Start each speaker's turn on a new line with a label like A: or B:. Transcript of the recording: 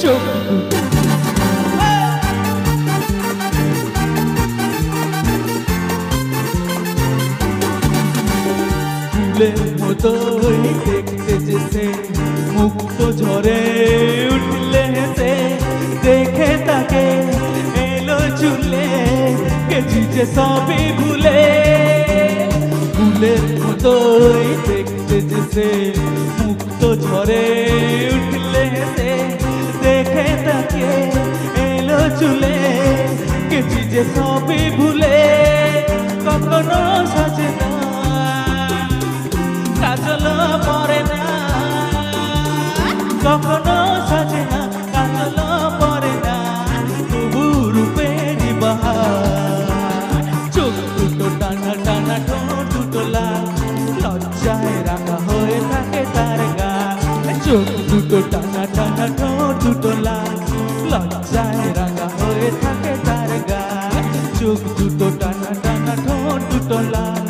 A: চোখ দুটো ফুলের মতোই দেখতে যেতে মুক্ত ঝরে উঠলে হেসে দেখে তাকে এলো চুলে গেছি যে সবই ভুলে ফুলের মতোই দেখতে যেতে মুক্ত ঝরে উঠলে হেসে দেখে তাকে এলো চুলে গেছি যে সবই ভুলে কখনো সাজে না কাজল পরে না কখনো সাজে না কাজল পরে না তবু রূপের বাহার চোখ দুটো টানা টানা ঠোঁট দুটো লাল লজ্জায় রাখা হয়ে থাকে তার গাল চোখ দুটো টানা টানা ঠোঁট দুটো লাল লজ্জায় রাখা হয়ে থাকে তার গাল চোখ দুটো টানা টানা ঠোঁট দুটো লাল